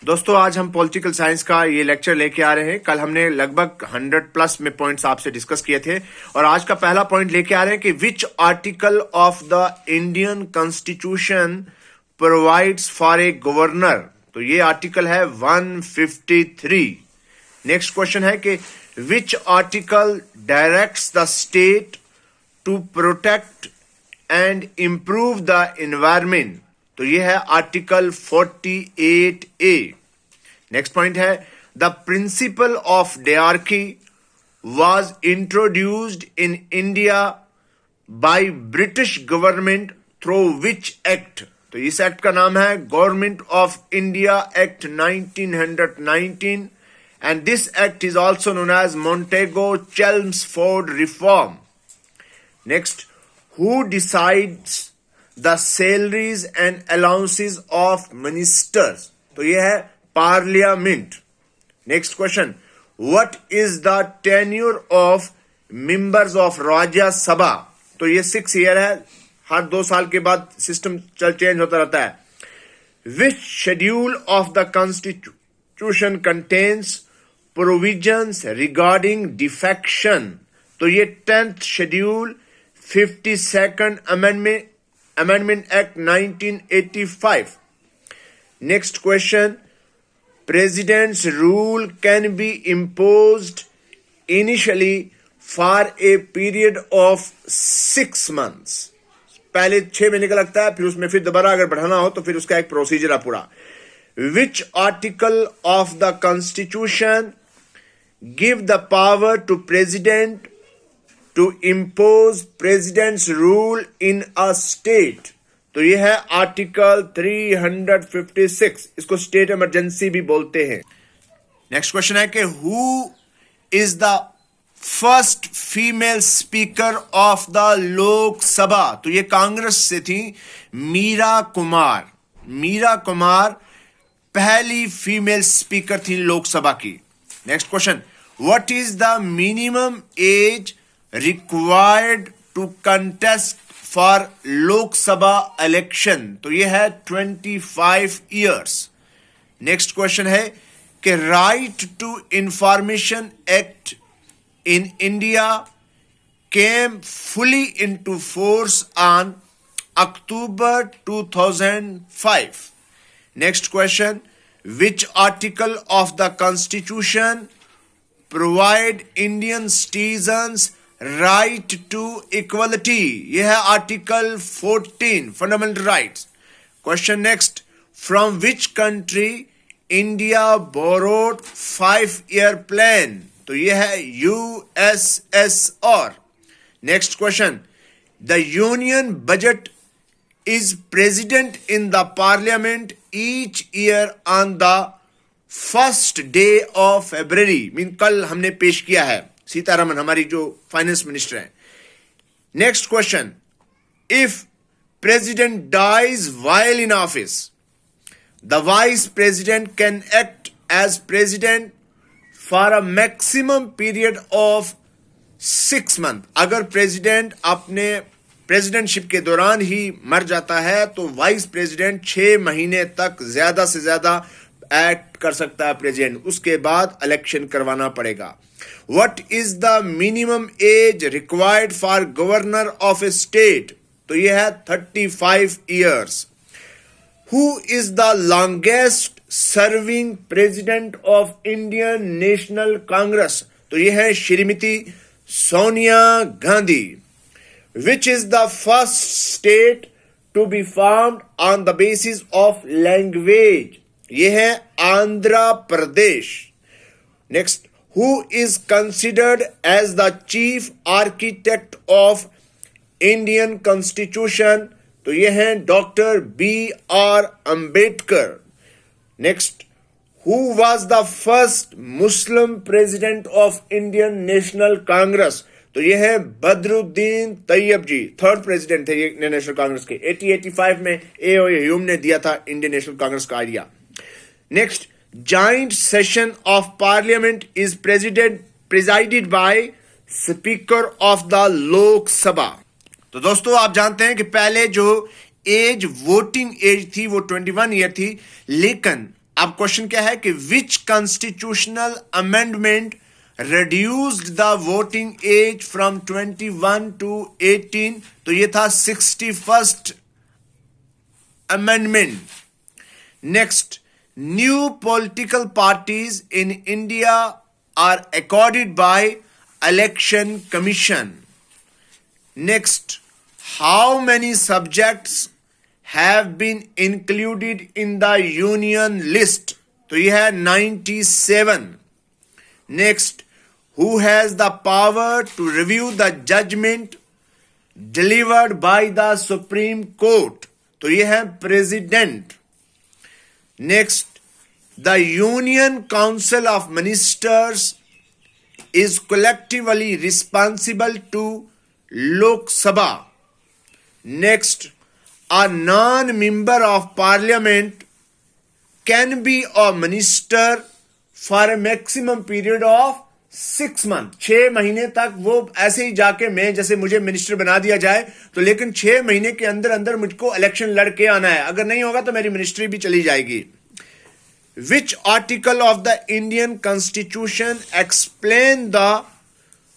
दोस्तों आज हम पॉलिटिकल साइंस का ये लेक्चर लेके आ रहे हैं। कल हमने लगभग 100 प्लस में पॉइंट्स आपसे डिस्कस किए थे और आज का पहला पॉइंट लेके आ रहे हैं कि which article of the Indian constitution provides for a governor. तो ये आर्टिकल है 153। नेक्स्ट क्वेश्चन है कि which article directs the state to protect and improve the environment. तो ये है आर्टिकल 48A। नेक्स्ट पॉइंट है the principle of dyarchy was introduced in India by British government through which act. तो इस act का नाम है government of India act 1919 and this act is also known as Montagu Chelmsford reform. Next, who decides the salaries and allowances of ministers? तो ये है parliament. Next question, what is the tenure of members of राज्य सभा? तो ये 6 year है, हर 2 साल के बाद सिस्टम चेंज होता रहता है। Which schedule of the constitution contains provisions regarding defection? तो ये 10th schedule 52nd Amendment Act 1985. Next question, President's rule can be imposed initially for a period of 6 months. पहले 6 महीने का लगता है, फिर उसमें फिर दोबारा अगर बढ़ाना हो तो फिर उसका एक प्रोसीजर है पूरा। Which article of the Constitution give the power to President to impose president's rule in a state? तो ये है आर्टिकल 356। इसको स्टेट इमरजेंसी भी बोलते हैं। नेक्स्ट क्वेश्चन है कि who is the first female speaker of the Lok Sabha? तो ये कांग्रेस से थी, मीरा कुमार। मीरा कुमार पहली फीमेल स्पीकर थी लोकसभा की। Next question, what is the minimum age required to contest for Lok Sabha election? तो ये है 25 years. Next question है कि right to information act in India came fully into force on October 2005. Next question, which article of the Constitution provide Indian citizens right to equality? यह है article 14 fundamental rights. Question next, from which country India borrowed 5-year plan? तो यह है USSR। Next question, the union budget is presented in the parliament each year on the first day of February. Mean कल हमने पेश किया है, सीतारमन हमारी जो फाइनेंस मिनिस्टर है। Next question, if president dies while in office the vice president can act as president for a maximum period of 6 months। अगर president अपने प्रेसिडेंटशिप के दौरान ही मर जाता है तो वाइस प्रेसिडेंट 6 महीने तक ज्यादा से ज्यादा एक्ट कर सकता है प्रेसिडेंट, उसके बाद इलेक्शन करवाना पड़ेगा। What is the minimum age required for governor of a state? तो यह है 35 years. Who is the longest serving president of Indian National Congress? तो यह है Shrimati Sonia Gandhi. Which is the first state to be formed on the basis of language? यह है Andhra Pradesh. Next, who is considered as the chief architect of Indian Constitution? तो ये हैं doctor B.R. Ambedkar. Next, who was the first Muslim president of Indian National Congress? तो ये है बदरुद्दीन तैयब जी, 3rd president थे ये इंडियन नेशनल कांग्रेस के। 80-85 में A.O. ह्यूम ने दिया था इंडियन नेशनल कांग्रेस का idea. Next, joint session of parliament is presided by speaker of the lok sabha। तो दोस्तों आप जानते हैं कि पहले जो एज वोटिंग एज थी वो 21 ईयर थी, लेकिन अब क्वेश्चन क्या है कि which constitutional amendment reduced the voting age from 21 to 18? तो ये था 61st amendment. Next, new political parties in India are accorded by election commission. Next, how many subjects have been included in the union list? तो ये है 97. Next, who has the power to review the judgment delivered by the Supreme Court? तो ये है President. Next, the Union Council of Ministers is collectively responsible to Lok Sabha. Next, a non-member of Parliament can be a minister for a maximum period of 6 months. 6 महीने तक वो ऐसे ही जाके मैं जैसे मुझे मिनिस्टर बना दिया जाए तो लेकिन 6 महीने के अंदर अंदर मुझको इलेक्शन लड़के आना है. अगर नहीं होगा तो मेरी मिनिस्ट्री भी चली जाएगी. Which article of the Indian Constitution explain the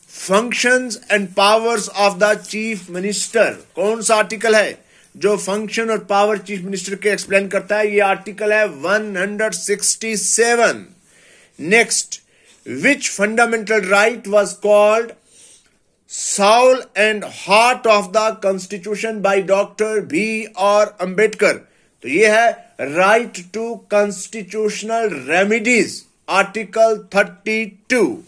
functions and powers of the chief minister? कौन सा आर्टिकल है जो फंक्शन और पावर चीफ मिनिस्टर के एक्सप्लेन करता है? ये आर्टिकल है 167. Next, which fundamental right was called soul and heart of the constitution by Dr. B.R. Ambedkar? तो ये है right to constitutional remedies, article 32.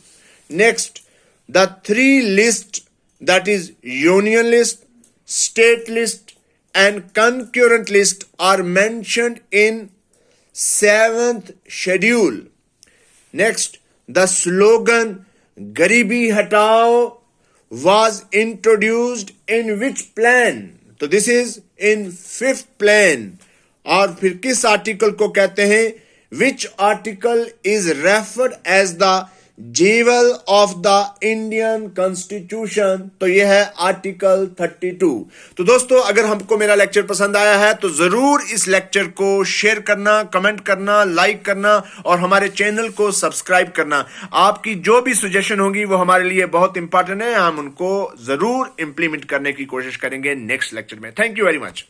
Next, the 3 lists, that is union list, state list and concurrent list, are mentioned in 7th schedule. Next, the slogan "Garibi Hatao" was introduced in which plan? तो this is in 5th plan. और फिर किस article को कहते हैं? Which article is referred as the jewel of the Indian Constitution? तो यह है आर्टिकल 32. तो दोस्तों, अगर हमको मेरा लेक्चर पसंद आया है तो जरूर इस लेक्चर को शेयर करना, कमेंट करना, लाइक करना और हमारे चैनल को सब्सक्राइब करना. आपकी जो भी सजेशन होगी वो हमारे लिए बहुत इंपॉर्टेंट है. हम उनको जरूर इंप्लीमेंट करने की कोशिश करेंगे नेक्स्ट लेक्चर में. Thank you very much.